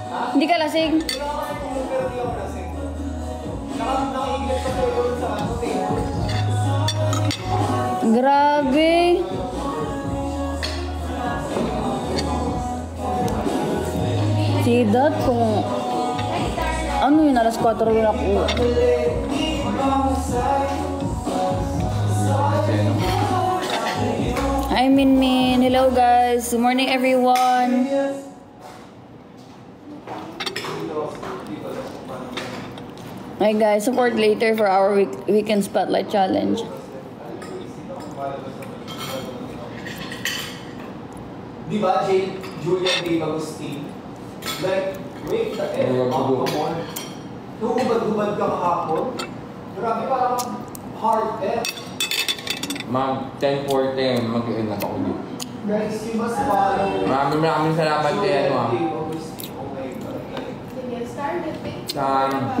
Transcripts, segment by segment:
Hindi ka lasing? Grabe. Si Dad kung ano yun, alas 4 yun ako. Hi Minmin, hello guys, good morning everyone. Hi guys, support later for our weekend spotlight challenge. Di ba, Julian D. Agustin? Like, wait, come on. Hubad-hubad ka kahapon? Grabe, parang hard Ma'am, 10:40, mag-end na ako dito. Guys, you must follow. Maraming salamat kay ano.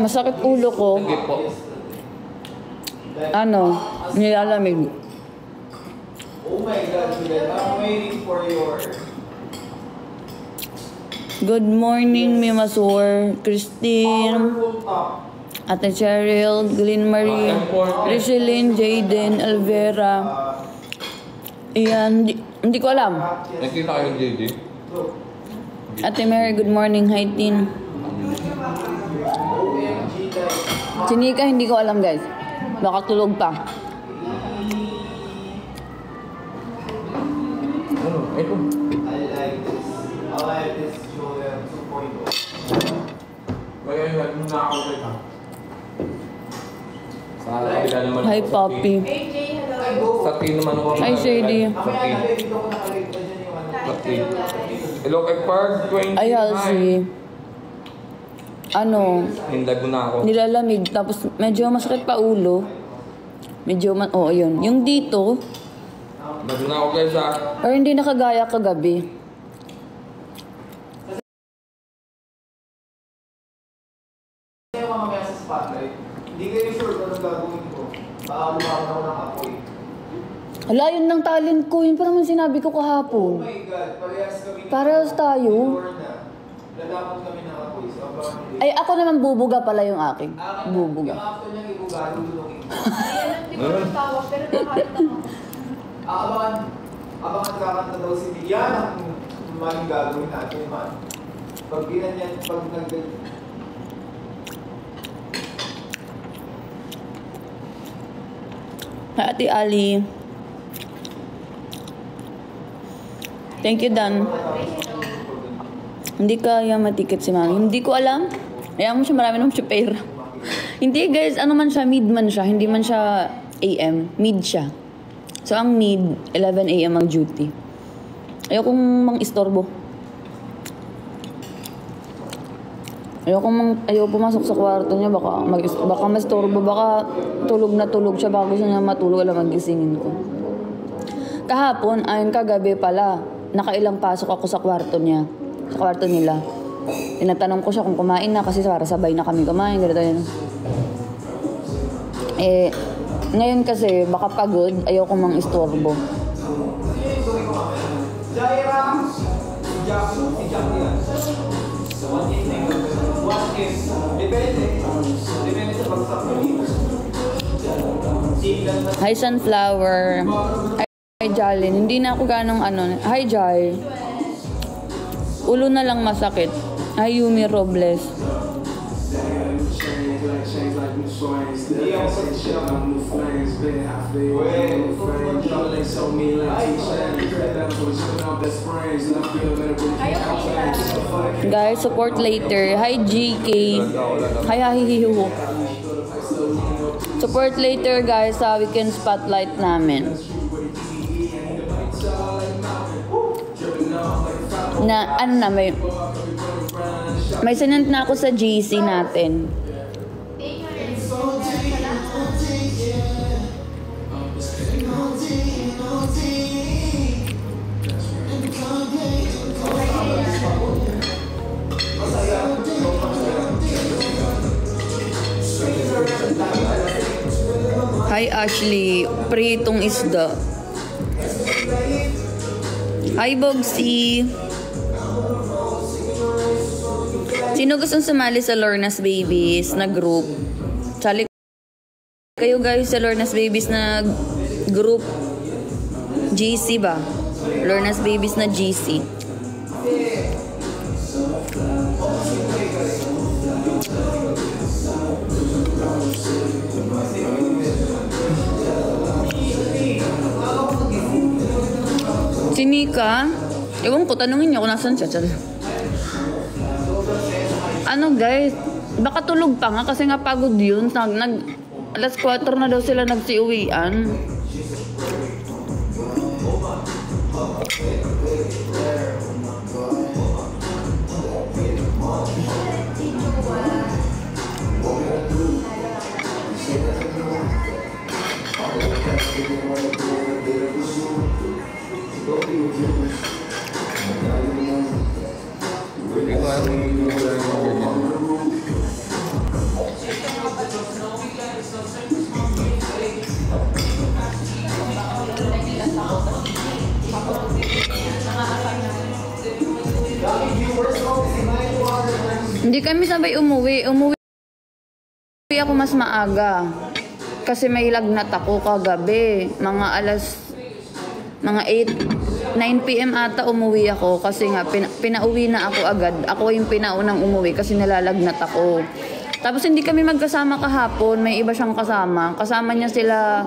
Masakit ulo ko. Sige po. Ano, nilalamig. Oh my God, Julian, I'm waiting for your... Good morning, Mimasur, Christine, Ate Cheryl, Glenn Marie, Richelyn, Jayden, Alvera. Iyan, hindi ko alam. Nakita kayo, JJ? Ate Mary, good morning. Hi, Tin. Chinika, hindi ko alam, guys. Baka tulog pa. Ano? Ito. I like this Julian 2.0. Kaya yun na ako dito. Hi, Poppy. Sa team naman ako. Hi, Shady. Sa team. Sa team. Hello, kay Park 20. Ay, Halsey. Ano? Hindag mo na ako. Nilalamig. Tapos, medyo masakit pa ulo. Medyo, oh, yun. Yung dito, Hindag na ako guys ha. pero hindi nakagaya kagabi. Mamaya sa spotlight, hindi kayo sure kung anong gagawin ko. Lumawan ako ng apoy. Hala, yun ng talent ko. Yun pa naman sinabi ko Oh kahapon. my God, parehas kami. Parehas tayo. Lalapot kami ng apoy. So, abangan nyo. Ay, ako naman bubuga pala yung aking. Bubuga. Yung after niyang ibuga, lulungin ko. Hindi ko nagtawag, pero nakakita mo. Abangan kakanta daw si Bigyan ang maling gagawin natin, man. Pag ginanyan, pag Hi, Ate Ali. Thank you, Dan. Hindi kaya matikit si Mami. Hindi ko alam. Ayaw mo siya, marami naman siya pera. Hindi guys, ano man siya, mid man siya. Hindi man siya AM. Mid siya. So, ang mid, 11 AM ang duty. Ayokong mang-istorbo. Ayaw pumasok sa kwarto niya. Baka mastorbo. Baka tulog na tulog siya. Baka gusto niya matulog. Alam, magisingin ko. Kahapon, ayun kagabi pala. Nakailang pasok ako sa kwarto niya. Sa kwarto nila. Tinatanong ko siya kung kumain na. Kasi para sabay na kami kumain. Ganito yun. Ngayon kasi, baka pagod. Ayaw ko mang istorbo. Jaira, si Jackie yan. Depende sa bagsak mo dito. Hi, Sunflower. Hi, Jalin. Hindi na ako ganong ano. Hi, Jai. Ulo na lang masakit. Hi, Yumi Robles. Guys, support later. Hi, GK. Hi, Hihihu. Support later, guys, sa weekend spotlight namin. Na, ano na, may sinend na ako sa GC natin. Hi Ashley, pritong isda. Hi Bogsy. Sino gustong sumali sa Lorna's Babies na group? Sali kayo guys sa Lorna's Babies na group. GC ba? Lorna's Babies na GC. Si Mika, ewan ko, tanungin niyo kung nasan siya. Ano guys, baka tulog pa nga kasi nga pagod yun. Alas 4 na daw sila nagsiuwian. Hindi kami sabay umuwi. Umuwi ako mas maaga. Kasi may lagnat ako kagabi. Mga 9 p.m. ata umuwi ako. Kasi nga, pinauwi na ako agad. Ako yung pinaunang umuwi kasi nalalagnat ako. Tapos hindi kami magkasama kahapon. May iba siyang kasama. Kasama niya sila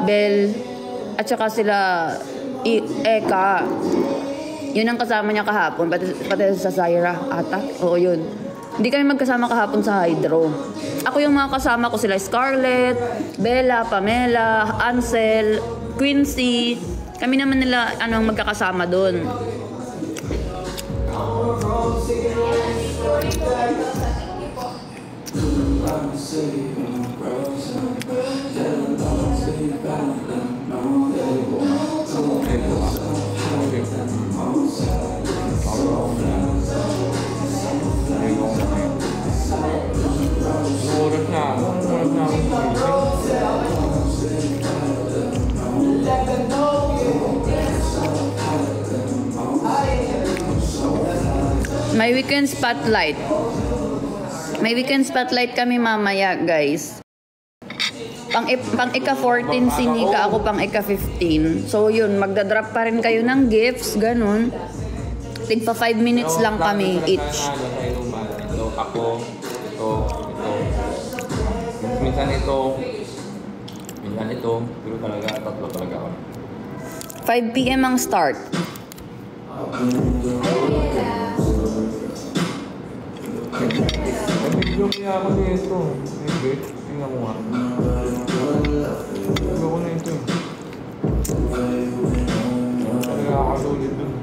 Bel at saka sila Eka. Yun ang kasama niya kahapon, pati sa Zaira ata. Oo, yun. Hindi kami magkasama kahapon sa Hydro. Ako yung mga kasama ko sila Scarlett, Bella, Pamela, Ansel, Quincy. Kami naman nila magkakasama doon. May weekend spotlight. May weekend spotlight kami mamaya, guys. Pang ika-14 si Nika, ako pang ika-15. So yun, magdadrop pa rin kayo ng gifts, ganun. Tigpa 5 minutes lang kami each. Ito, ako, ito. Minsan ito, pero talaga, tatlo talaga ako. 5 p.m. ang start. Nag-video kaya ako nito. Hindi, tingnan mo nga. Nag-video ko na ito. Talaga nakakalulit dun.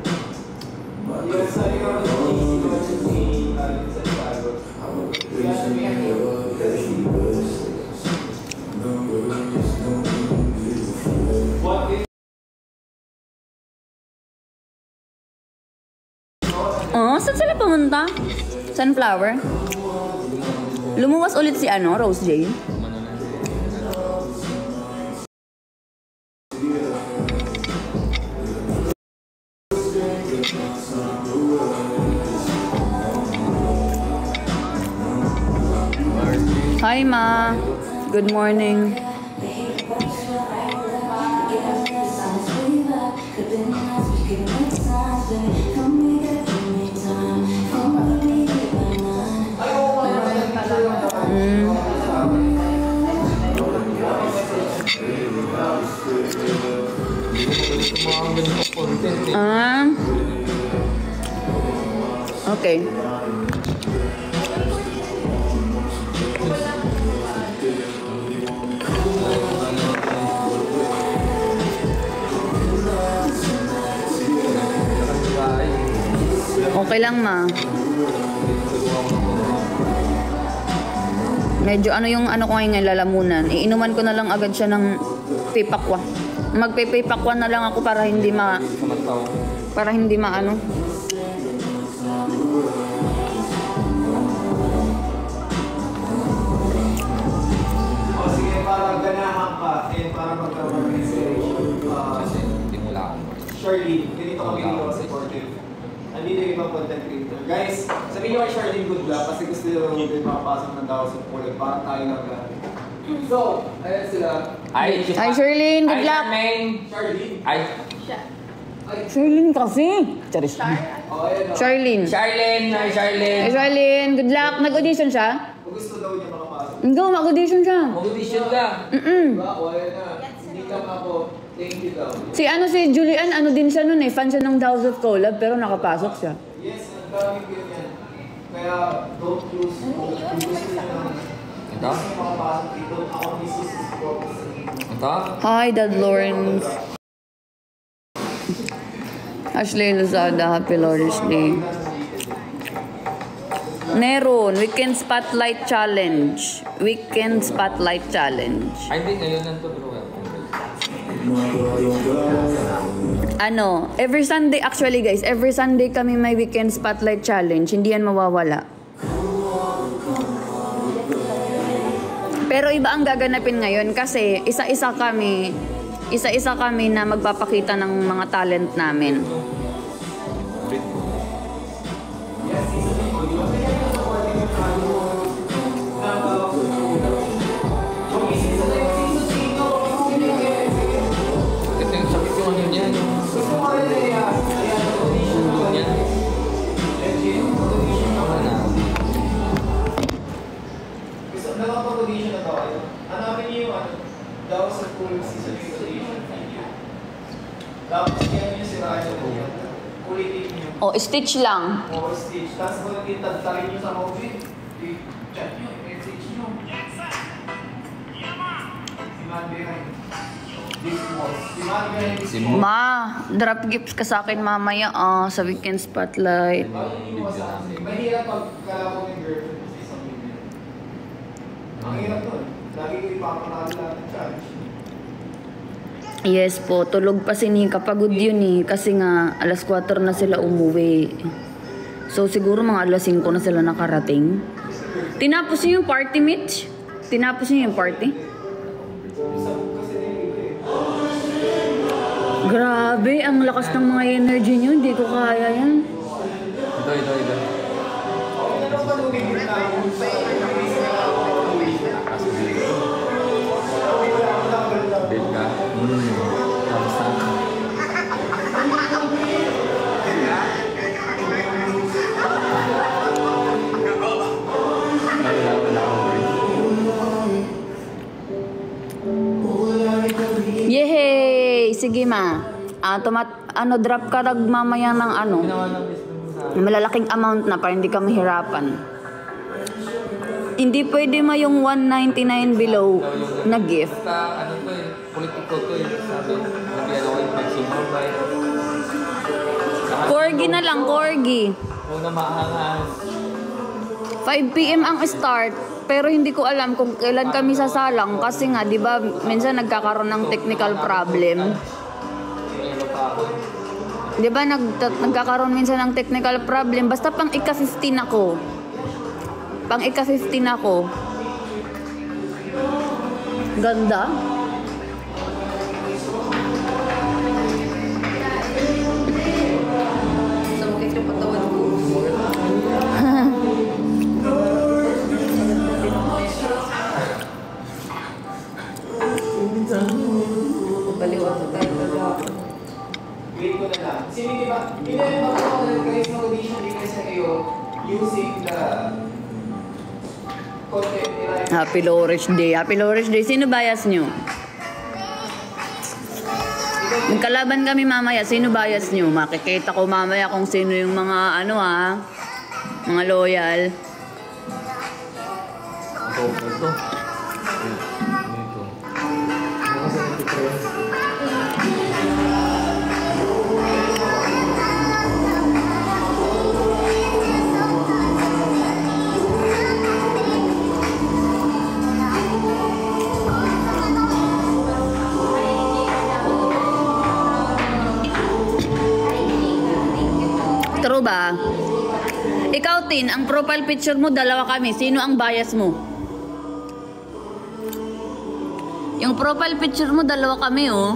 Oh, saan sila pumunta? Sunflower? Lumuwas ulit si Rose J. Hi, Ma. Good morning. Okay. Okay lang, Ma. Medyo yung ko ngayon lalamunan. Iinuman ko na lang agad siya ng pipakwa. Magpipakwa na lang ako para hindi ma Sige, para ganahan ka and para magkaroon ng inspiration. Simula ako. Shirley, ganito kami supportive. Andito yung ibang content creator. Guys, sabihin nyo kay Charlene good luck kasi gusto nyo din makapasok ng tao sa pool. Parang tayo lang lang. So, ayan sila. Hi, Sherlyn. Good luck. Charlene. Siya. Sherlyn kasi. Charis. Oh, ayan o. Charlyn. Charlene! Hi, Charlene! Hi, Sherlyn. Good luck. Nag-audition siya? Kung gusto daw niya makapasok. Hindi, mag-audition siya. Mag-audition ka. Diba? O, ayan na. Hindi ka ako. Thank you daw. Si Julian, ano din siya nun eh. Fan siya ng House of Collab, pero nakapasok siya. Yes, ang daming ganyan. Kaya, don't lose. Kung gusto niya naman. Ito? Gusto niya makapasok dito. Ako mismo sa support sa Ito? Hi, Dad Lawrence. Ashley Lozada, happy Lord's Day. Meron, Weekend Spotlight Challenge. Weekend Spotlight Challenge. Ay, hindi. Ngayon lang ito, bro. Ano, every Sunday, actually guys, every Sunday kami may Weekend Spotlight Challenge. Hindi yan mawawala. Pero iba ang gaganapin ngayon kasi isa-isa kami na magpapakita ng mga talent namin. Ito yung sakit yung ano niya. Nakapag-audition na daw kayo. Hanapin niyo yung daw sa full season audition video. Tapos kaya niyo si Ryan ulitin niyo. O, stitch lang. O stage. Tapos kung itagtarin niyo sa movie, i-chat niyo, i-message niyo. Si Mandy Ray. This was. Si Mandy Ray. Ma, drop gifts ka sa akin mamaya sa Weekend Spotlight. Mahirap pag kalabog ng girlfriend sa isang video. Ang hirap nun. Lagi ko ipapakali lahat ng challenge. Yes po, tulog pa si Nika. Pagod yun eh. Kasi nga, alas 4 na sila umuwi. So, siguro mga alas 5 na sila nakarating. Tinapos niyo yung party, Mitch? Tinapos niyo yung party? Grabe, ang lakas ng mga energy niyo. Hindi ko kaya yan. Ito. Big ka? Kamusta? Yehey! Sige ma. Drop ka mamaya ng malalaking amount na para hindi ka mahirapan. Hindi pwede ma yung 199 below na gift. Basta, ano to eh, politiko to eh. Sabi, nabiyalo ko yung maximum by. Corgi na lang, corgi. Una maangas. 5 PM ang start, pero hindi ko alam kung kailan kami sasalang kasi nga, di ba, minsan nagkakaroon ng technical problem. Mayroon pa ako. Di ba, nagkakaroon minsan ng technical problem. Basta pang ika-15 ako. Pang ika-15 ako. Ganda. Sumakit yung patawan ko. Baliwan ko tayo. Wait ko na lang. Sino di ba? Hindi na yung mga guys na audition din kasi kayo using the content nila. Happy Lord's Day. Happy Lord's Day. Sino bias nyo? Magkalaban kami mamaya. Sino bias nyo? Makikita ko mamaya kung sino yung mga mga loyal. Ito. True ba? Ikaw, Tin, ang profile picture mo, dalawa kami. Sino ang bias mo? Yung profile picture mo, dalawa kami, oh.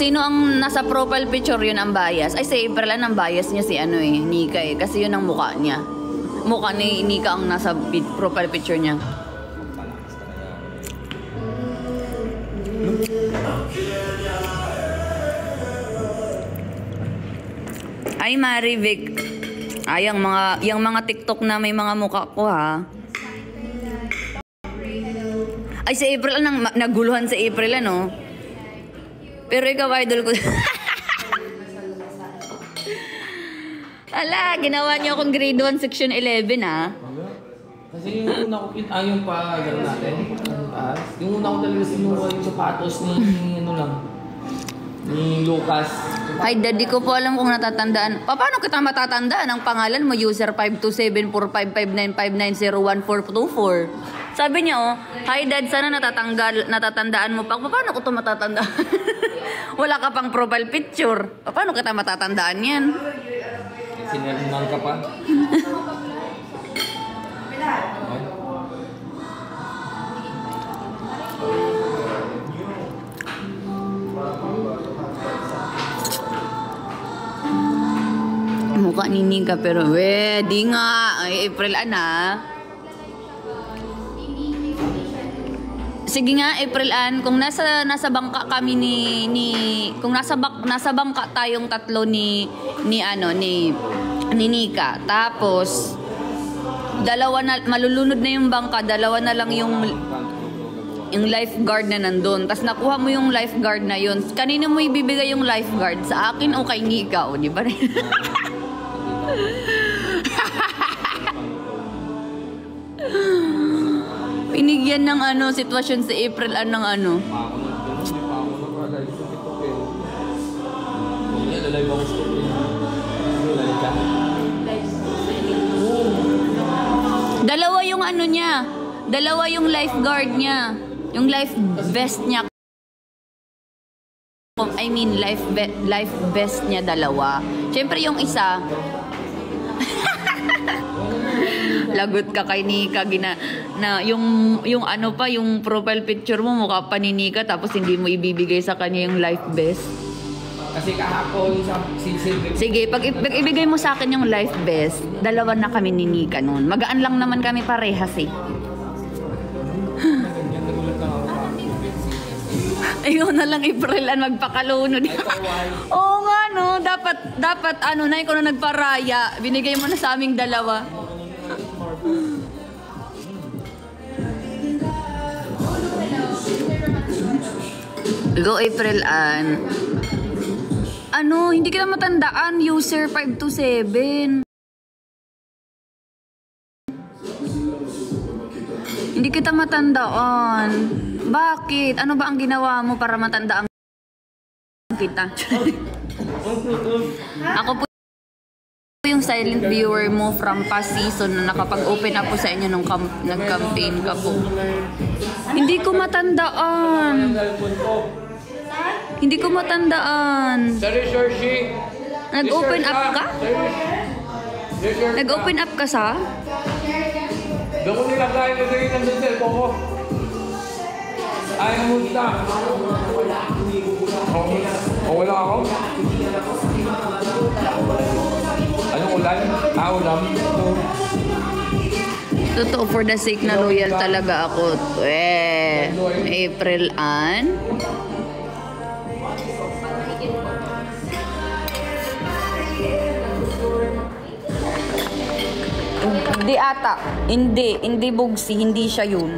sino ang nasa profile picture, yun ang bias. Ay, si April ang bias niya si Nika eh. Kasi yun ang mukha niya. Mukha ni Nika ang nasa profile picture niya. Ay, Marivic. Ay, yung mga TikTok na may mga mukha ko, ha? Ay, si April, naguluhan si April, ano? Pero ikaw, idol ko. Ala, ginawa niyo akong grade 1, section 11, ha? Kasi yung una ko, yung pa, gano'n natin, yung una ko talaga sinuha yung sapatos ni, ni Lucas. Ay, daddy ko po alam kung natatandaan. Paano kita matatandaan? Ang pangalan mo, user 5274559901424. Sabi niya, oh, hi dad, sana natatandaan mo pa. Paano ko ito matatandaan? Wala ka pang profile picture. Paano kita matatandaan yan? Sinirunang ka pa. Mukha ni Nika pero di nga. Ay, April Ana. Sige nga, April Ann, kung nasa bangka kami kung nasa bangka tayong tatlo ni Nika. Tapos dalawa na malulunod na yung bangka, dalawa na lang yung lifeguard na nandun. Tapos nakuha mo yung lifeguard na yun. Kanino mo ibibigay yung lifeguard? Sa akin o kay Nika? O, di ba? Pinigyan ng sitwasyon si April ng Dalawa yung niya. Dalawa yung lifeguard niya. Yung life vest niya. I mean, life vest niya dalawa. Siyempre yung isa, lagot ka kay Nika, yung profile picture mo, mukha pa ni Nika, tapos hindi mo ibibigay sa kanya yung life vest. Kasi kahapon, Sige, pag ibigay mo sa akin yung life vest, dalawa na kami ni Nika noon. Magaan lang naman kami parehas eh. Ayun na lang, April, magpakalunod. Oo nga, no? Dapat, na ikaw na nagparaya. Binigay mo na sa aming dalawa. Go, April Ann. Hindi kita matandaan, user 527. Hindi kita matandaan. Bakit? Ano ba ang ginawa mo para matandaan kita? Ako po yung silent viewer mo from past season na nakapag-open up po sa inyo nung nag-campaign ka po. Hindi ko matandaan. Hindi ko matandaan. Nag-open up ka? Nag-open up ka sa? Doon ko nilagay na rin ang cellphone ko. Ay, namunta. Wala ako? Anong ulan? Ulam. Totoo, for the sake na loyal talaga ako. April Ann. Hindi ata. Hindi Bugsi. Hindi siya yun.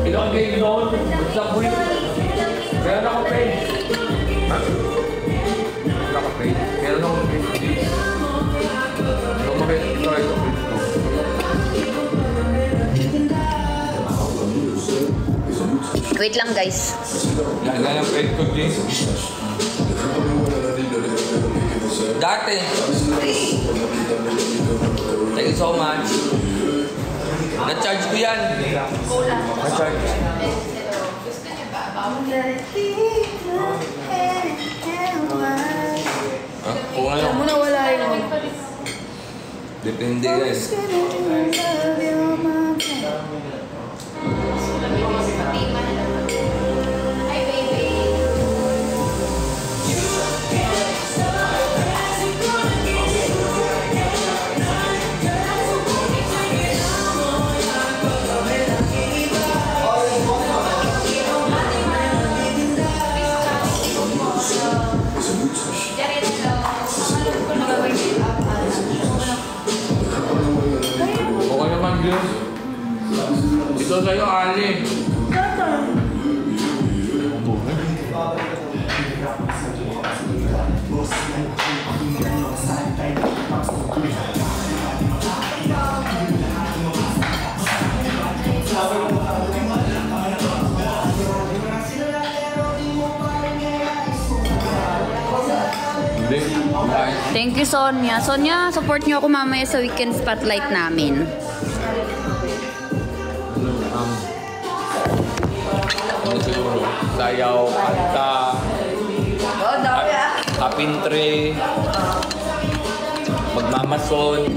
Ilang game doon? Sa buwit. Kaya na ako page. Wala ka page. Kaya na ako page. Don't makita ito ay ito. Wait lang, guys. Yan lang yung page ko, James. Dati. Thank you so much. Na-charge ko yan. Na-charge. Kung ano. Muna wala yun. Depende guys. Ay, baby. Okay naman, Diyos. Ito sa'yo, Ali. Hindi. Thank you, Sonia. Sonia, support niyo ako mamaya sa weekend spotlight namin. Ano siguro? Sayaw, kanta, kapintre, magmamason.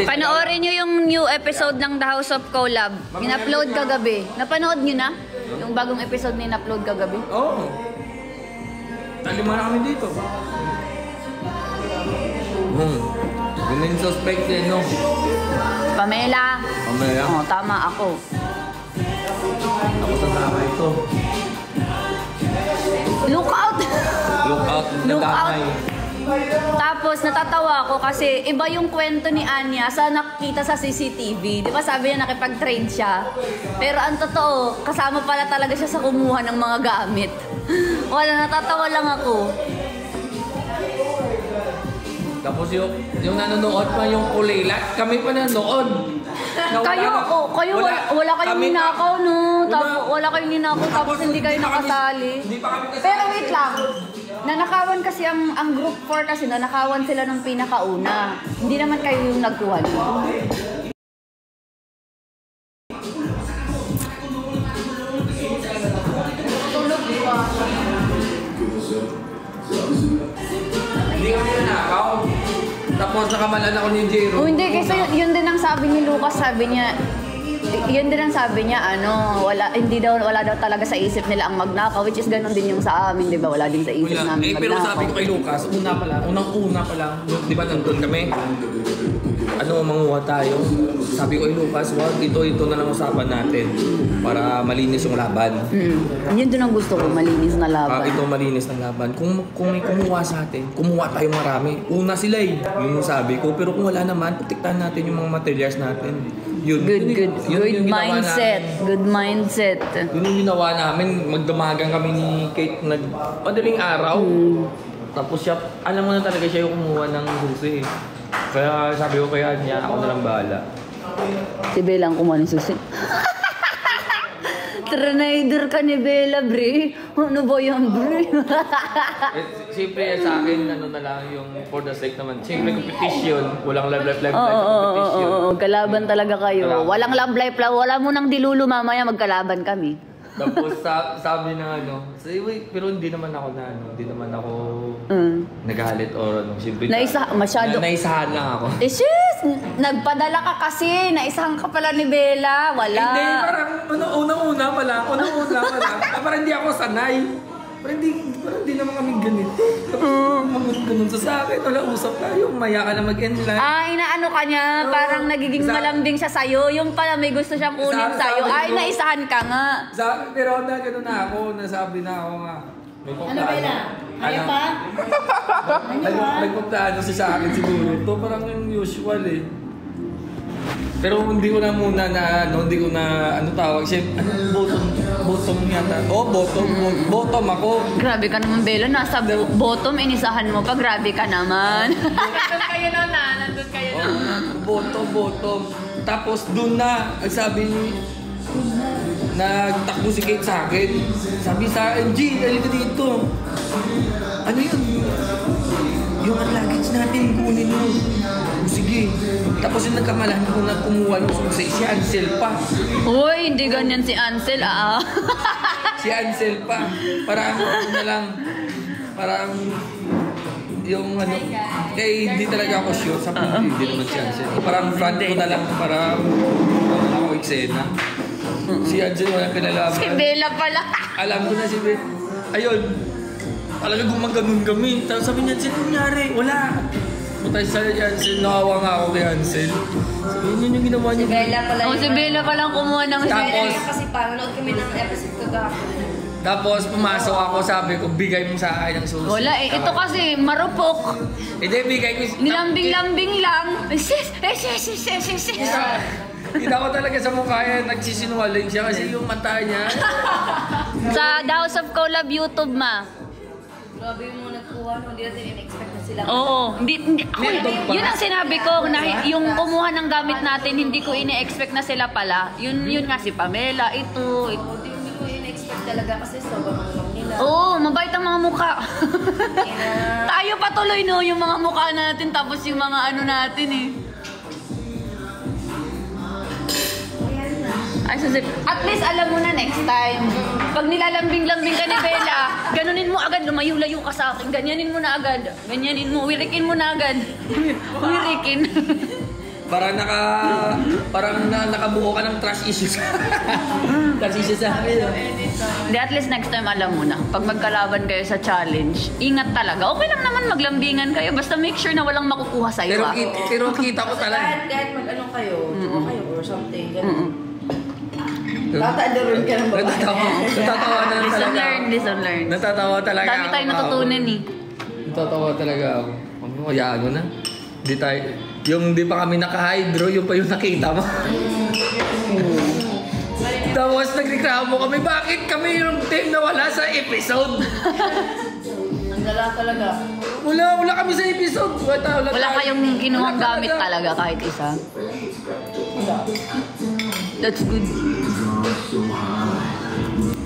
Panoorin niyo yung new episode ng The House of Collab. In-upload kagabi. Napanood niyo na? Yung bagong episode na in-upload kagabi? Oo. Talima na kami dito. Yun yung suspect eh, no? Pamela. Pamela. Oh, tama ako. Ako sa tama ito. Look out! Look out, Look nadamay. Tapos natatawa ako kasi iba yung kwento ni Anya sa nakita sa CCTV. Di ba sabi niya nakipag-trade siya? Pero ang totoo, kasama pala talaga siya sa kumuha ng mga gamit. Wala, natatawa lang ako. Tapos yung nanonood pa yung kulilat, kami pa nanonood. Kayo, wala kayong ninakaw, no? Tapos, wala kayong ninakaw, tapos hindi kayo nakasali. Hindi pa kami kasali. Pero wait lang. Nanakawan kasi ang group 4 kasi nanakawan sila ng pinakauna. Hindi naman kayo yung nagkuha nito. Tulog ko. Hindi kami nanakaw. Tapos nakamalan ako ni Jero. Oh, hindi, kasi yun din ang sabi ni Lucas, sabi niya, wala daw talaga sa isip nila ang magnakaw, which is ganun din yung sa amin, di ba? Wala din sa isip Wala. namin Pero magnakaw. sabi ko kay Lucas, unang-una pa lang, di ba nandun kami? Manguha tayo. Sabi ko kay Lucas, wag, ito na lang usapan natin para malinis yung laban. Yun din ang gusto ko, malinis na laban. Ito malinis ng laban. Kung may kumuha sa atin, kumuha tayo marami. Una sila eh. Yun yung sabi ko. Pero kung wala naman, protektahan natin yung mga materials natin. Yun. Good Yun yung ginawa mindset. namin. Good mindset. Yun yung ginawa namin. Magdamagan kami ni Kate madaling araw. Tapos siya, alam mo na talaga siya yung kumuha ng susi eh. Kaya sabi ko kaya niya, ako na lang bahala. Si Bella ang kumuha ng susi. Tranider ka ni Bella, bre. Ano ba yan, bre? Siyempre sa akin, ano na lang yung for the sake naman. Siyempre competition, walang live Oo, competition. kalaban talaga kayo. Kalaban. Walang love life, wala mo nang dilulu mamaya, magkalaban kami. Tapos sabi na pero hindi naman ako nagalit or ano. Siyempre, naisahan lang ako. Eh sis, nagpadala ka kasi, naisahan ka pala ni Bella, wala. Hindi, parang unang-una pa lang. Parang hindi ako sanay. Parang hindi naman kami ganito. Ganun sa akin, wala usap tayo. Maya ka na mag-end lang. Inaano ka niya, parang nagiging malambing siya sa'yo. Yung pala may gusto siyang kunin sa'yo. Naisahan ka nga. Pero gano'n na ako, nasabi na ako nga. Ano ba na? Ayaw pa? Nagpuntaan siya sa akin siguro. Ito parang yung usual eh. Pero hindi ko na muna tawag siya, bottom yata. Bottom ako. Grabe ka naman, Bella. Nasa bottom, inisahan mo pa. Grabe ka naman. Nandun kayo na. Bottom. Tapos doon na, sabi ni, nagtakbo si Kate sa akin. Sabi sa akin, G, dali ka dito. Ano yun? Yung luggage natin, kunin mo. Sige. Tapos yung nagkamalahan ko na kumuha ng susi, si Ansel pa. Uy, hindi ganyan si Ansel, Si Ansel pa. Parang yung hindi talaga ako sure sa hindi naman si Ansel. Parang front ko na lang para ako eksena. Si Angel walang pinalaman. Si Bella pala. Alam ko na si Bella. Ayun. Talaga gumaganon kami. Tapos sabi niya, Ansel, nangyari? Wala. Punta sa Ansel, nakawa nga ako kay Ansel. Sabi niya yung ginawa niya. Bella pala Oh, si Bella palang kumuha ng Tapos, Kasi panonood kami ng episode kagahapon. tapos pumasok ako, sabi ko, bigay mo sa akin ng susi. Wala eh. Ito kasi marupok. Hindi, bigay ko. Nilambing-lambing lang. Sis. Kita ko talaga sa mukha yan, nagsisinungaling siya kasi yung mata niya. Sa The House of Collab YouTube, ma. Grabe yung nagkuha, no? Hindi natin in-expect na sila. Oo. Hindi ako, yun ang sinabi ko. Na, yung kumuha ng gamit natin, hindi ko ini-expect na sila pala. Yun nga si Pamela, ito. Hindi ko in-expect talaga kasi sobrang lang nila. Oo, mabait ang mga mukha. Tayo patuloy no, yung mga mukha natin tapos yung mga ano natin eh. Ay, at least alam mo na next time. Pag nilalambing-lambing ka ni Bella, ganunin mo agad, lumayo-layo ka sa akin. Ganyanin mo na agad. Ganyanin mo, wirikin mo na agad. Wirikin. Parang nakabuo ka ng trash issues. Trash issues sa akin. Hindi, at least next time alam mo na. Pag magkalaban kayo sa challenge, ingat talaga. Okay lang naman maglambingan kayo, basta make sure na walang makukuha sa'yo. Pero kita ko talaga. Kahit mag-ano kayo, kayo or something, ganun. Tatadaroon ka ng babae. Natatawa na Listen talaga. learn, learn. Natatawa talaga. Dami tayong natutunan eh. Natatawa talaga ako. Hayaan mo na. Di tayo, yung di pa kami naka-hydro, yung pa yung nakita mo. Tapos nagreklamo kami, bakit kami yung team na wala sa episode? Ang dala talaga. Wala kami sa episode. Wala kayong kinuhang gamit talaga kahit isa. That's good.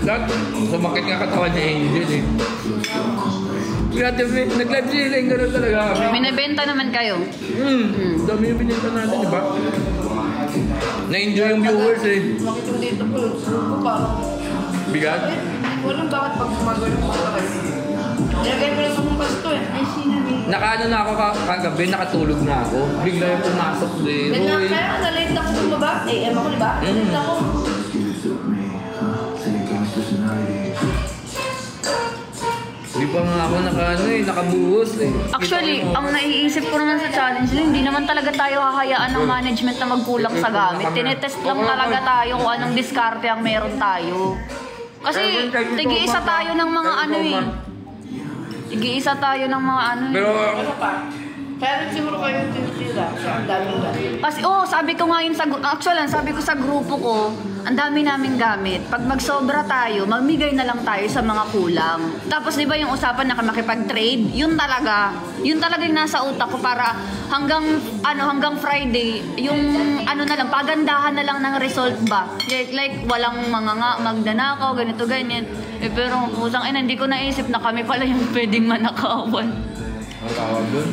Lahat, sumakit nga katawan ni Angel eh. Nag-live sila yung gano'n talaga kami. Binibenta naman kayo. Dami yung binenta natin, di ba? Na-enjoy yung viewers eh. Bakit yung dito po, parang... Bigat? Walang bakit pag gumagawin mo pa kasi. Nilagay ko lang sa mong pasto eh. Ay, sinabi. Nakaano na ako kagabi, nakatulog na ako. Bigla yung pumasok din. Kaya na-late ako bumaba. AM ako, di ba? Late ako. Di pa nga ako nakabuhos eh. Actually, ang naiisip ko naman sa challenge na hindi naman talaga tayo hahayaan ng management na magkulang sa gamit. Tinetest lang talaga tayo kung anong diskarte ang meron tayo. Kasi tigi-isa tayo ng mga ano eh. Tigi-isa tayo ng mga ano eh. Pero Ano pa? Kaya rin siguro kayo tinitira. Ang dami-dami. Kasi sabi ko nga yun sabi ko sa grupo ko, ang dami naming gamit. Pag magsobra tayo, magmigay na lang tayo sa mga kulang. Tapos di ba yung usapan na makipag-trade, yun talaga yung nasa utak ko para hanggang Friday, yung ano na lang, pagandahan na lang ng result ba. Like walang magdanakaw, ganito, ganyan. Pero pusang hindi ko naisip na kami pala yung pwedeng manakawan. Ang tawag doon?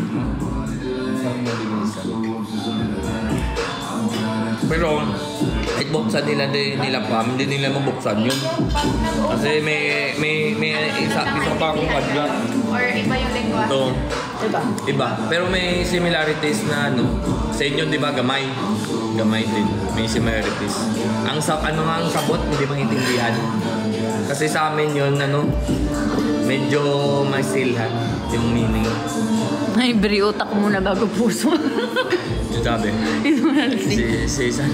Isang malinisan. Pero, kahit buksan nila pa, hindi nila mabuksan yun. Kasi may isa pa akong padlock. Or iba yung lingwa. Ito, iba. Pero may similarities na sa inyo, di ba, gamay. Gamay din. May similarities. Ang sabot, hindi maintindihan. Kasi sa amin yun, medyo masilhan yung meaning. Ay, bri, utak muna bago puso. Yung sabi. Si Isan.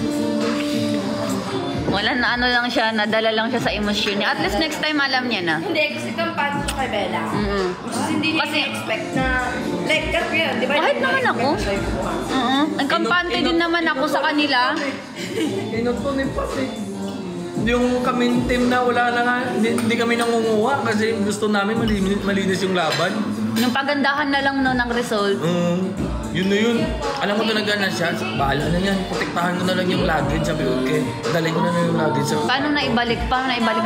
Wala na lang siya, nadala lang siya sa emosyon niya. At least next time alam niya na. Hindi, kasi kampante siya kay Bella. Kasi hindi niya expect na, like, kasi yun, di ba? Kahit naman ako. Ang kampante din naman ako sa kanila. Inutunin pa yung kaming team na wala na nga, hindi kami nangunguha kasi gusto namin malinis yung laban. Yung pagandahan na lang ng result. Yun na yun. Alam mo talaga na siya, bahala na yan, protektahan ko na lang yung luggage. Sabi ko, okay, dalhin ko na yung luggage. Paano na ibalik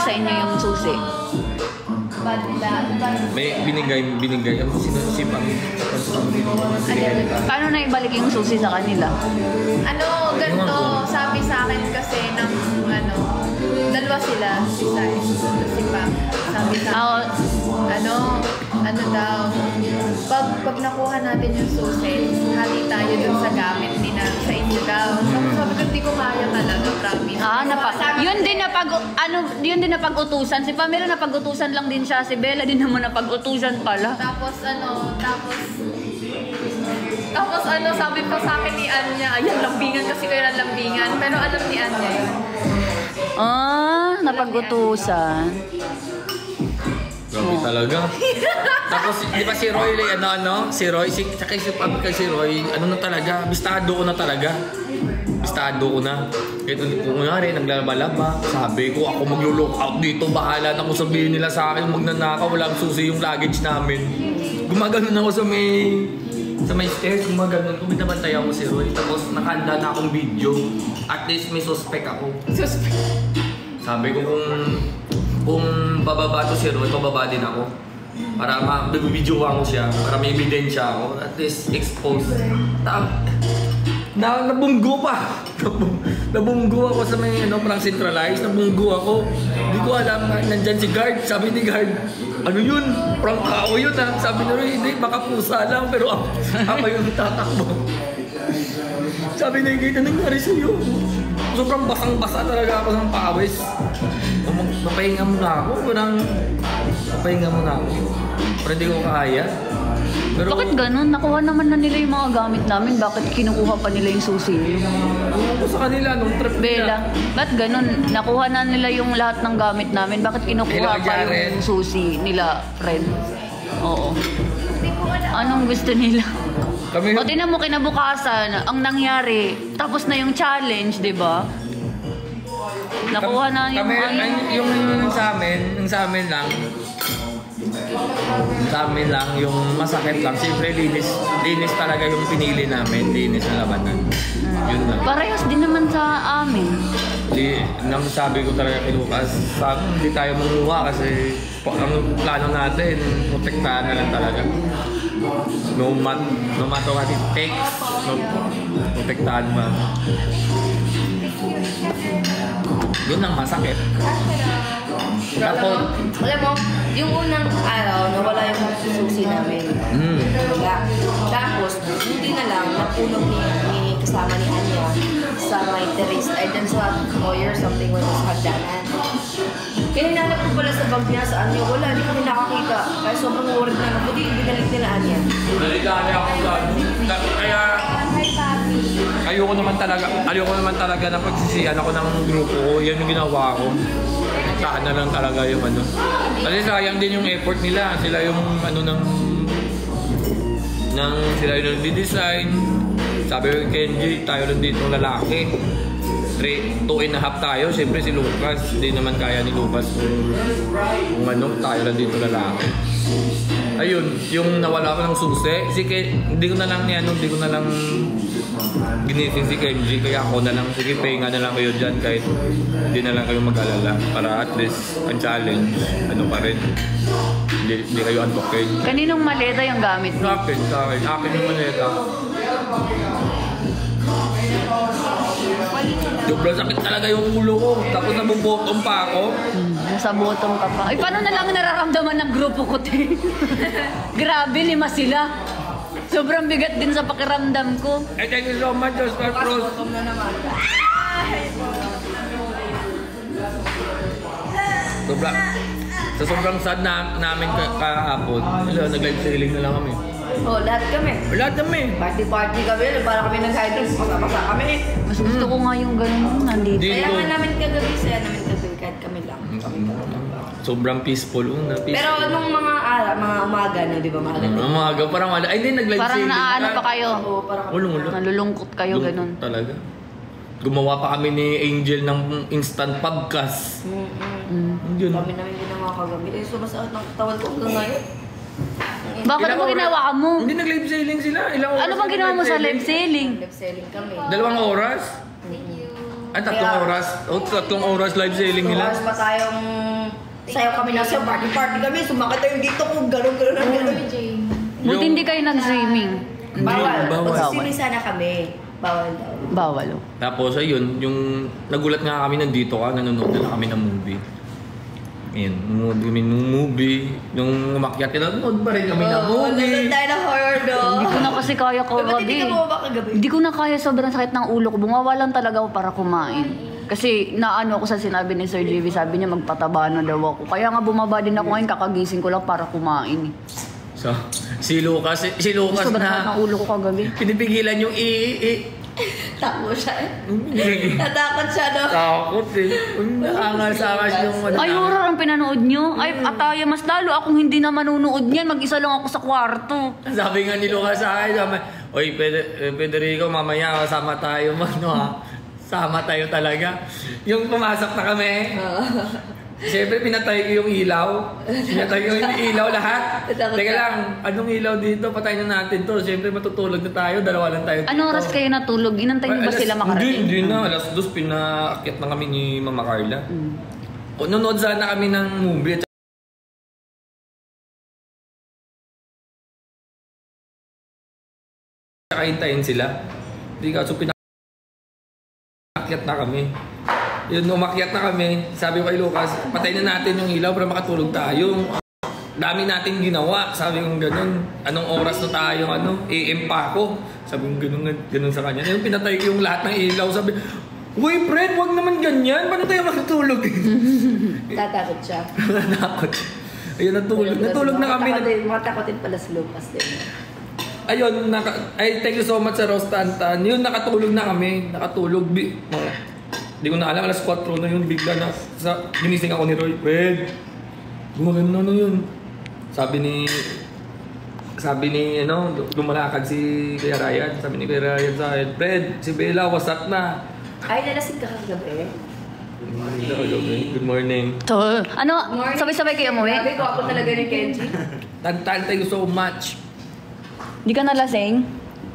sa inyo yung susi? May binigay. Ano si Pam? Paano na ibalik yung susi sa kanila? Ganito, sabi sa akin kasi ng, dalawa sila, si Sai, si Pam. Sabi sa akin, daw, pag nakuha natin yung susi, hati tayo dun sa gamit sa inyo daw. Sabi ko, hindi ko kaya talaga, promise. Yun din na pag-utusan. Si Pamela na pag-utusan lang din siya. Si Bella din naman na pag-utusan pala. Tapos sabi pa sa akin ni Anya, ayan, lambingan kasi kayo ng lambingan. Pero alam ni Anya yun. Napag-utusan. Grabe talaga. Tapos, di ba si Roy, si Roy, tsaka si Roy, ano na talaga, bistado ko na talaga. Bistado ko na. Kahit kung kunwari, naglalaba-laba, sabi ko, ako maglo-look out dito, bahala na kung sabihin nila sa akin, magnanakaw, walang susi yung luggage namin. Gumaganon ako sa may stairs, gumaganon ko, binabantay ako si Roy. Tapos, nakahanda na akong video. At least may suspect ako. Sabi ko kung bababa to si Roy, bababa din ako. Para ma-videoan ko siya, para may ebidensya ako. At least exposed. Nabunggo pa. Nabunggo ako sa may parang centralized. Nabunggo ako. Hindi ko alam, nandyan si guard. Sabi ni guard, ano yun? Parang tao yun ha. Sabi ni Roy, hindi, baka pusa lang. Pero ako yung tatakbo. Sabi ni Gate, anong nangyari sa'yo? Sobrang basang-basa talaga ako ng pawis. Mapahinga muna ako. Mapahinga muna ako. Pero hindi ko kaya. Pero, Bakit ganun? Nakuha naman na nila yung mga gamit namin. Bakit kinukuha pa nila yung susi? ako sa kanila, nung trip Bella, ba't ganun? Nakuha na nila yung lahat ng gamit namin. Bakit kinukuha Nila pa Jaren. yung susi nila, friend? Oo. Anong gusto nila? Kami, O tinan mo kinabukasan, ang nangyari, tapos na yung challenge, di ba? Nakuha na yung yung sa amin lang, yung masakit lang. Siyempre, linis talaga yung pinili namin, linis na labanan. Yun lang. Parehas din naman sa amin. Nang sabi ko talaga kay Lucas, hindi tayo manguha kasi ang plano natin, protektahan na lang talaga. No matter what it takes, protektahan mo. Yun ang masakit. Tapos, Alam mo, yung unang araw, nawala yung susi namin. Wala. Tapos, hindi na lang, napunog ni kasama ni Anya sa may terrace, ay dun sa lawyer, something with sa hagdanan. Kaya hinanap ko pala sa bag niya sa Anya, wala, hindi kami nakakita. Kaya sobrang worried na ako, buti binalik nila Anya. nalidali ako kaya ayoko naman talaga na pagsisihan ako ng grupo ko. Yan yung ginawa ko. Saan na lang talaga yung ano. Kasi sayang din yung effort nila. Sila yung sila yung nagdi-design. Sabi ko kay Kenji, tayo lang dito lalaki. 2.5 tayo. Siyempre si Lucas, hindi naman kaya ni Lucas kung tayo lang dito lalaki. Ayun, yung nawala ko ng susi, hindi ko na lang ginising si Kenji, kaya ako na lang, sige, pahinga na lang kayo dyan kahit hindi na lang kayo mag-alala para at least ang challenge, pa rin, hindi kayo antokin. Kaninong maleta yung gamit mo? Sa akin yung maleta. Sobrang sakit talaga yung ulo ko, tapos nabubotong pa ako. Nasa bottom ka pa. Ay, paano na lang nararamdaman ng grupo ko, te? Grabe, 5 sila. Sobrang bigat din sa pakiramdam ko. Thank you so much, Oscar Cruz. Na naman. Sobrang sad namin kahapon. Nag-live selling na lang kami. Oh, lahat kami. Lahat kami. Party kami, para kami nag-hydro, pasa-pasa kami. Mas gusto ko nga yung ganun nandito. Kaya nga namin kagabi, kahit kami lang. Sobrang peaceful. Pero nung mga umaga na, di ba? Umaga, parang wala. Ay, hindi, nag-live Parang selling. naano pa kayo. Oo, parang Ulong-ulong. Nalulungkot kayo, ganun. Talaga. Gumawa pa kami ni Angel ng instant podcast. Yun. Kami namin ginawa kagabi. Eh, sumasakit ng katawan ko hanggang ngayon. Bakit mo ginawa mo? Hindi, nag-live selling sila. Ilang oras Ano bang ginawa mo sa live selling? Live selling kami. 2 oras? Ay, 3 oras. 3 oras live selling nila. Oras pa tayong sayaw kami na sayaw, party kami. Sumakit tayo dito kung gano'n. Buti hindi kayo nag-swimming. Bawal. Bawal. Magsiswimming sana kami. Bawal daw. Bawal, oh. Tapos ayun, yung nagulat nga kami nandito nanonood na kami ng movie. Ayun, nanonood kami ng movie. Nung umakyat ka, nanonood pa rin kami ng movie. Nanonood tayo ng horror doon. Hindi ko na kasi kaya ko Ba't hindi gabi. ka bumaba kagabi? Hindi ko na kaya, sobrang sakit ng ulo ko. Bumawa lang talaga ako para kumain. Kasi naano ako sa sinabi ni Sir JV, sabi niya magpataba na daw ako. Kaya nga bumaba din ako ngayon, kakagising ko lang para kumain. So, si Lucas Sobrang sakit na ng ulo ko kagabi. pinipigilan yung Takbo siya eh. Natakot siya no? Takot eh. Angas-angas yung ano. Ay, horror ang pinanood nyo. Ay, ataya, mas lalo akong hindi na manunood niyan. Mag-isa lang ako sa kwarto. Sabi nga ni Lucas sa akin, oy, Federico, mamaya sama tayo sama tayo talaga. Yung pumasok na kami, siyempre pinatay ko yung ilaw. Pinatay ko yung ilaw lahat. Teka lang, anong ilaw dito? Patay na natin to. Siyempre matutulog na tayo, dalawa lang tayo dito. Anong oras kayo natulog? Inantay niyo ba sila makarating? Hindi na. Alas 2, pinaakyat na kami ni Mama Carla. O, nanonood sana kami ng movie at saka hintayin sila. Hindi ka, so pinaakyat na kami. Yun, umakyat na kami. Sabi ko kay Lucas, patay na natin yung ilaw para makatulog tayo. Dami natin ginawa. Sabi ko gano'n, anong oras na tayo, AM pa ako. Sabi ko gano'n sa kanya. Yung pinatay ko yung lahat ng ilaw. Sabi, uy, Fred, wag naman ganyan. Paano tayo makatulog? Tatakot siya. Natakot. Ayun, natulog na kami. Matakotin pala si Lucas din. Ayun, thank you so much sa Rose Tantan. Yun, nakatulog na kami. Nakatulog. Hindi ko na alam, alas 4 na yun. Bigla na, ginising ako ni Roy. Fred, gumagano na yun. Sabi ni, lumalakad si Kuya Ryan. Sabi ni Kuya Ryan sa akin, Fred, si Bella, wasak na. Ay, nalasing ka kagabi. Good morning. To, sabay-sabay kayo umuwi? Sabi ko ako talaga ni Kenji. Tantan, thank you so much. Di ka nalasing?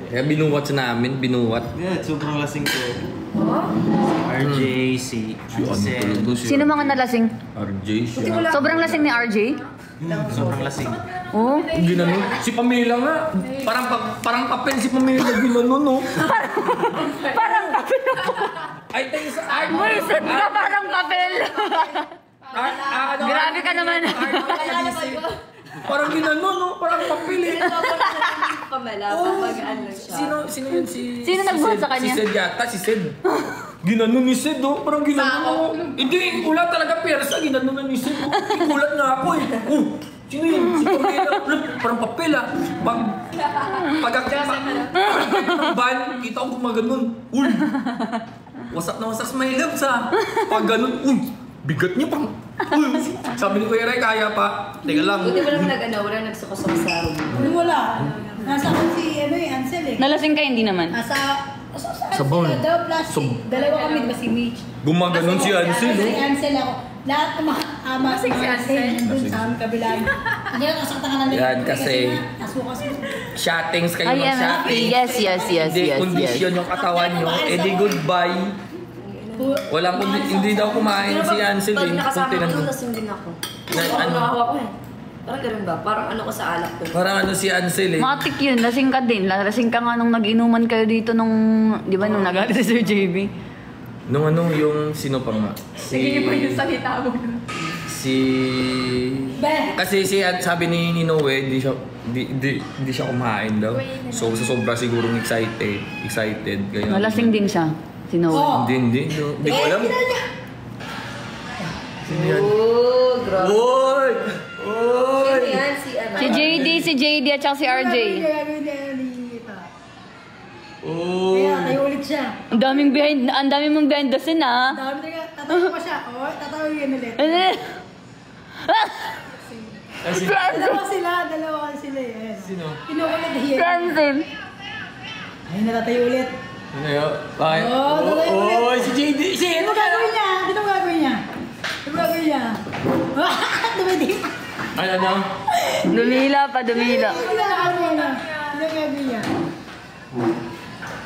Kaya binuwat sa namin, Yeah, sobrang lasing ko. Oh? RJ, si Ansel. Sino mga nalasing? RJ siya. Sobrang lasing ni RJ? Sobrang lasing. Oo. Ginanon. Si Pamela nga. Parang papel si Pamela. Ginanon, no? Parang papel. Ay, tayo sa art. Buisit ka, parang papel. Grabe ka naman. Parang ginanon, no? Parang papel eh. Pamela, kapag ano siya. Sino yun? Sino nagbuhat sa kanya? Si Sed yata, si Sed. Ginanon ni Sed, oh. Parang ginanon. Hindi, wala talaga persa. Ginanon na ni Sed. Gulat nga ako eh. Sino yun? Si Pamela. Parang papel ah. Pag-akyat ng van, kita ko gumaganon. Uy! Wasak na wasak sa my lips ah. Pag ganun, uy! Bigat niya pang... Uy! Sabi ni Kuya Ray, kaya pa. Teka lang. Buti walang wala nagsukasok sa room. Wala. Nasa akin si Ansel eh. Nalasing ka, hindi naman. Sa bowl. daw plastic. Dalawa kami, diba si Mitch? Gumaganon si Ansel, Si no? Ansel ako. Lahat ng mga ama Kasi si Ansel. dun sa aming kabilang. Hindi lang kasakta ka na lang. Yan, kasi nasukas mo. shottings kayo Ay, mag-shotting. yes. Hindi kondisyon yung katawan nyo. Eh di goodbye. Walang hindi daw kumain si Ansel eh. Pag nakasama Kunti ko lang. doon, lasing din ako. Na- ano? Nakahawa ko eh. Parang ganun ba? Parang ano ko sa alak ko. Parang si Ansel eh. Matik yun, lasing ka din. Lasing ka nga nung nag-inuman kayo dito nung, di ba, nung nagalit si Sir JB? Nung yung sino pa nga? Sige pa yung salita mo. Kasi sabi ni Noe, hindi siya kumain daw. So sa sobra sigurong excited kaya. Nalasing din siya, si Noah. Hindi ko alam. Oh, grabe. Oy! Sino yan? Si JD at saka si RJ. Kaya tayo ulit siya. Ang daming mong behind the scene ah. Dami talaga. Tatawa pa siya. O, tatawa yun ulit. Dalawa sila eh. Sino? Kinukulit yan. Francis. Ay, natatayo ulit. Ano yun? Bakit? Oh, si JD! Ano gagawin niya? Ano gagawin niya? Dumidim. Ano? Dumila pa. Ano gagawin niya?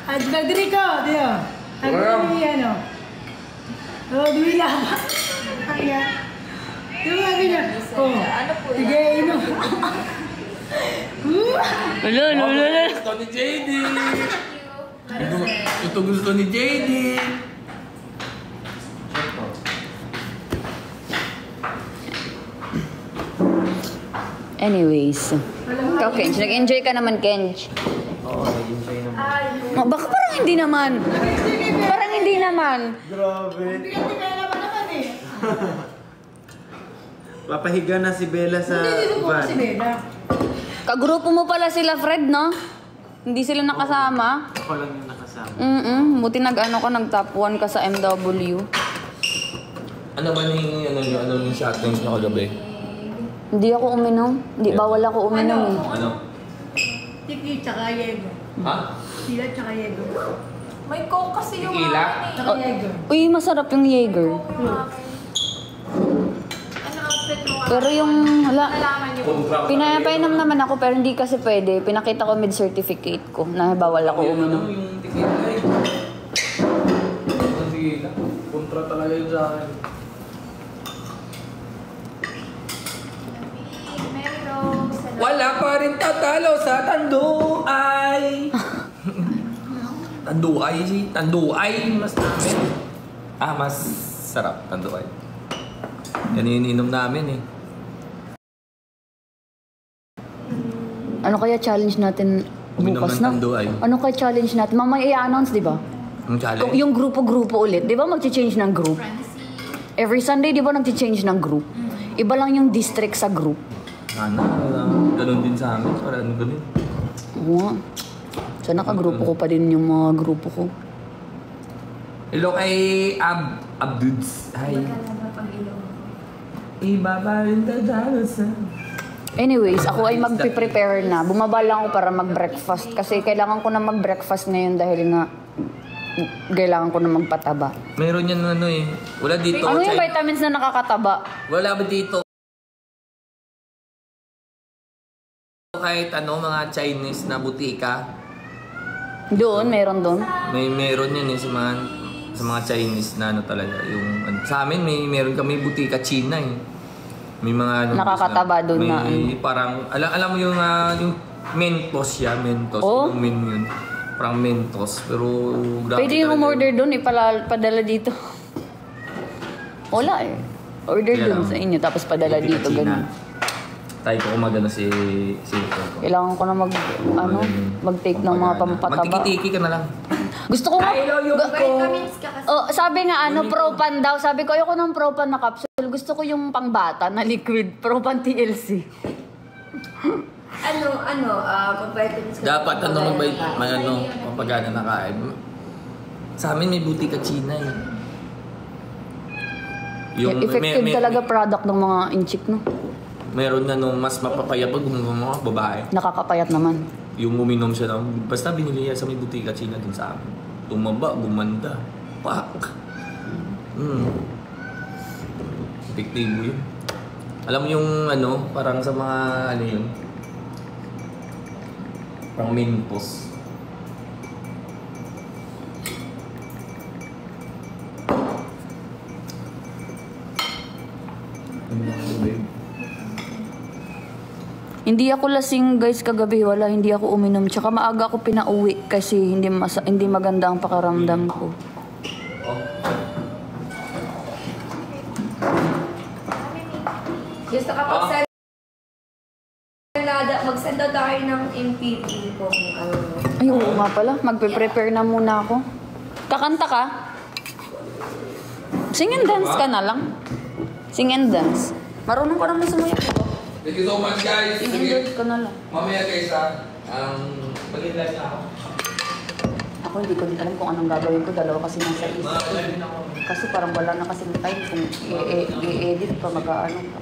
At Federico, diyo. Ang gagawin niya, no? Oh, dumila pa. Kaya. Ano gagawin niya? Oh, sige, inom. Lolo. Gusto ni JD! Ito gusto ni JD! Anyways. Ikaw, Kenj. Nag-enjoy ka naman, Kenj. Oo, nag-enjoy naman. Oh, baka parang hindi naman. Parang hindi naman. Hindi ka naman eh. Papahiga na si Bella sa Hindi ko van. si Bella. Kagrupo mo pala sila, Fred, no? Hindi sila nakasama. Ako lang yung nakasama. Buti nag-ano ka, nag-top 1 ka sa MW. Ano ba yung shotguns niyo kagabi? Hindi ako uminom. Hindi, bawal ako uminom eh. Ano? Tiki tsaka Yego. Ha? Sila tsaka Yego. May coke kasi yung Tequila? akin eh. Tsaka Yego. Uy, masarap yung Jaeger. Ano outfit mo? Pero yung, wala, Nalaman niyo. pinapainom naman ako pero hindi kasi pwede. Pinakita ko med certificate ko na bawal ako uminom. Yung tequila eh. Yung tequila. Kontra talaga yun sa akin. Mary Rose. Wala pa rin tatalo sa Tanduay. Tanduay. Mas namin. Mas sarap. Tanduay. Yan yung ininom namin eh. Ano kaya challenge natin Uminom bukas ng na? Tanduay. Ano kaya challenge natin? Mamaya i-announce, di ba? Ang challenge? Yung grupo-grupo ulit. Di ba mag-change ng group? Every Sunday, di ba nag-change ng group? Iba lang yung district sa group. Sana, ganun din sa amin. Parang ganun. Oo nga. Sana kagrupo ko pa din yung mga grupo ko. Hello kay Abdudes. Hi. Iba pa rin tatalo sa... Anyways, ako ay magpiprepare na. Bumaba lang ako para mag-breakfast. Kasi kailangan ko na mag-breakfast ngayon dahil nga kailangan ko na magpataba. Meron yan ano eh. Wala dito. Ano yung vitamins na nakakataba? Wala ba dito? Kahit ano, mga Chinese na butika. Doon, meron doon. Meron yan eh sa mga Chinese na ano talaga. Sa amin, meron kami butika China eh. May mga ano, Nakakataba doon na may parang, alam mo yung Mentos siya, Mentos. Oh? Yung yun. Parang Mentos. Pero grabe Pwede yung talaga umorder doon, ipadala dito. Wala eh. Order Kaya doon lang. sa inyo, tapos padala Butika dito. China. Ganun. Tayo ko kumagano si Ito. Kailangan ko na mag-take ng mga pampataba. Magtiki-tiki ka na lang. Gusto ko nga. Vitamins ka kasi. Oh, sabi nga Propan daw. Sabi ko, ayoko ng Propan na capsule. Gusto ko yung pangbata na liquid. Propan TLC. Mag-vitamins ka. Dapat mapagana na kain. Sa amin may butika China eh. Effective talaga product ng mga inchik, no? Meron na nung mas mapapayapag ng mga babae. Nakakapayat naman. Yung uminom siya ng, basta binili niya sa may butika China din sa amin. Tumaba, gumanda. Pak! Epektibo yun. Alam mo yung ano, parang sa mga ano yun. Parang Mentos. Hindi ako lasing guys kagabi, wala, hindi ako uminom. Tsaka maaga ako pinauwi kasi hindi maganda ang pakaramdam ko. Gusto ka mag-send daw tayo ng MP3 kung ano. Ay, oo nga pala, magpe-prepare na muna ako. Kakanta ka? Sing and dance ka na lang. Sing and dance. Marunong ka naman sumuyak ko. Thank you so much guys. Sing and dance ka na lang. Mamaya guys mag-live na ako. Ako hindi ko din alam kung anong gagawin ko. Dalawa kasi nasa isip ko. Kasi parang wala na kasing time kung i-edit pa, mag-ano pa.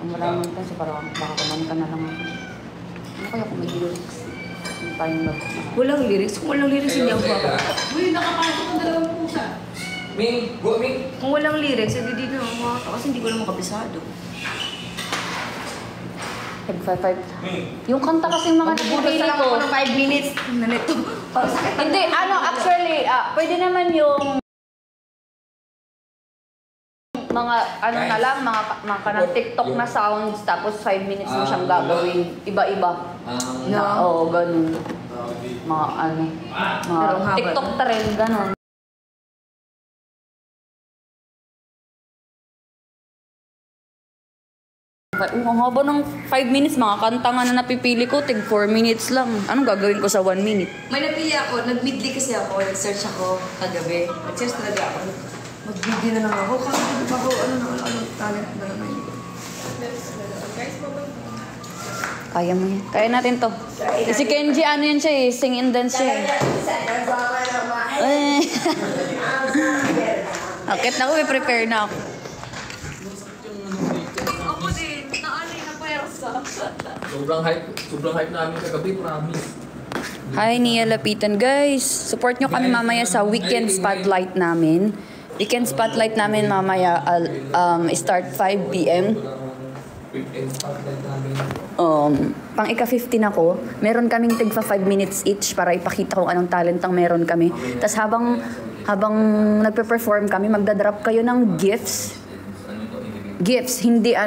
Kung wala naman time, so parang baka kumanta na lang ako. Ano kaya kung may lyrics? Yung tayong Walang lyrics. Kung walang lyrics, hindi ako baka. Uy, nakapasok ang dalawang pusa. Ming, go Ming. Kung walang lyrics, hindi na ako makakata kasi hindi ko naman kabisado. Yung kanta kasing mga napipili ko. 5 minutes na nito. Hindi, actually, pwede naman yung mga, na lang, mga kanang TikTok na sounds, tapos 5 minutes mo siyang gagawin. Iba-iba. Oo, ganun. Mga mga TikTok trend, ganun. Ang haba ng 5 minutes, mga kanta nga na napipili ko, tig 4 minutes lang. Anong gagawin ko sa 1 minute? May napili ako, nag-midday kasi ako, nag-search ako kagabi. Nag-search talaga ako. Mag-video na lang ako. Kakabi pa ako, ano, talent na naman. Kaya mo yan. Kaya natin to. Si Kenji, ano yan siya eh, sing and dance siya eh. Akit na ako, may prepare na ako. Ako din. Naanay na pwersa. Sobrang hype namin kagabi, promise. Hi, Nia Lapitan. Guys, support nyo kami mamaya sa weekend spotlight namin. Weekend spotlight namin mamaya start 5 p.m. Pang ika-15 ako, meron kaming tigfa 5 minutes each para ipakita kung anong talent ang meron kami. Tapos habang nagpe-perform kami, magdadrop kayo ng gifts. Gifts, hindi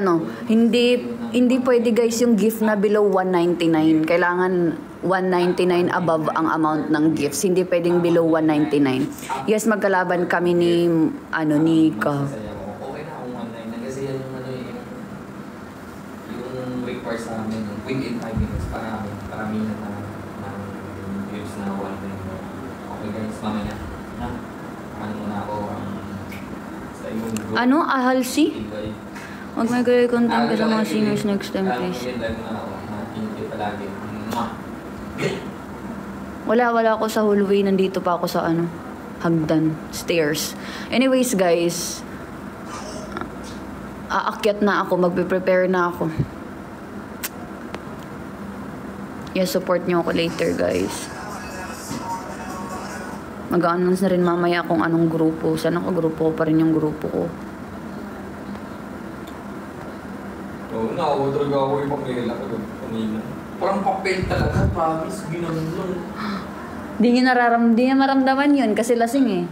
pwede guys yung gift na below 199. Kailangan 199 above ang amount ng gifts. Hindi pwedeng below 199. Yes, magkalaban kami ni Nika. Okay na kung online na kasi yan yung require sa amin within 5 minutes para karamihan na views na online. Okay guys, mamaya na ano muna ako sa yung group. Ano? Ahalsi? Huwag may gaya content ka sa mga singers next time, please. Live muna ako. Thank you palagi. Wala ako sa hallway. Nandito pa ako sa hagdan. Stairs. Anyways, guys. Aakyat na ako. Magpe-prepare na ako. Yeah, support nyo ako later, guys. Mag-announce na rin mamaya kung anong grupo. Sana grupo pa rin yung grupo ko. Oo, nakawa talaga ako ibang nila ko doon kanina. Parang papel talaga, promise, ginanon lang. Di niya maramdaman yun kasi lasing eh.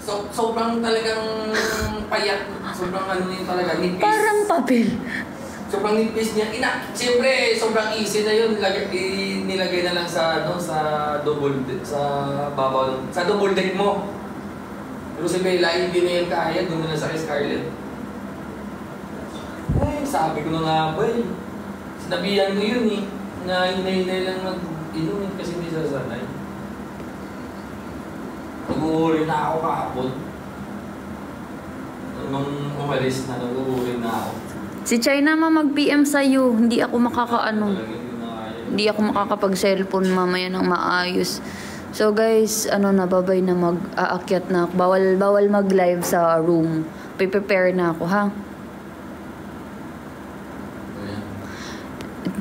So, sobrang talagang payat. Sobrang yun talaga, nipis. Parang papel. Sobrang nipis niya. Siyempre, sobrang easy na yun. Nilagay na lang sa double deck, sa babaw, sa double deck mo. Pero si Bella, hindi na yun kaya. Doon na sa kay Scarlett. Ay, sabi ko na nga ba eh. Sinabihan ko yun eh. Na hinay-hinay lang mag-inumin kasi hindi sasanay. Nag-uuri na ako kahapon. Nung umalis na, nag-uuri na ako. Si China mag-PM sa'yo. Hindi ako Hindi ako makakapag-cellphone mamaya ng maayos. So guys, babay na mag-aakyat na ako. Bawal mag-live sa room. Prepare na ako, ha?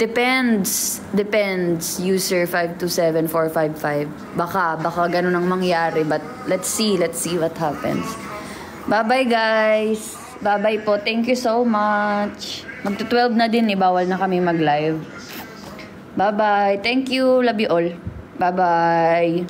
Depends. User 527455. Baka ganun ang mangyari. But let's see what happens. Bye-bye, guys. Bye-bye po. Thank you so much. Magto-12 na din eh. Bawal na kami mag-live. Bye-bye. Thank you. Love you all. Bye-bye.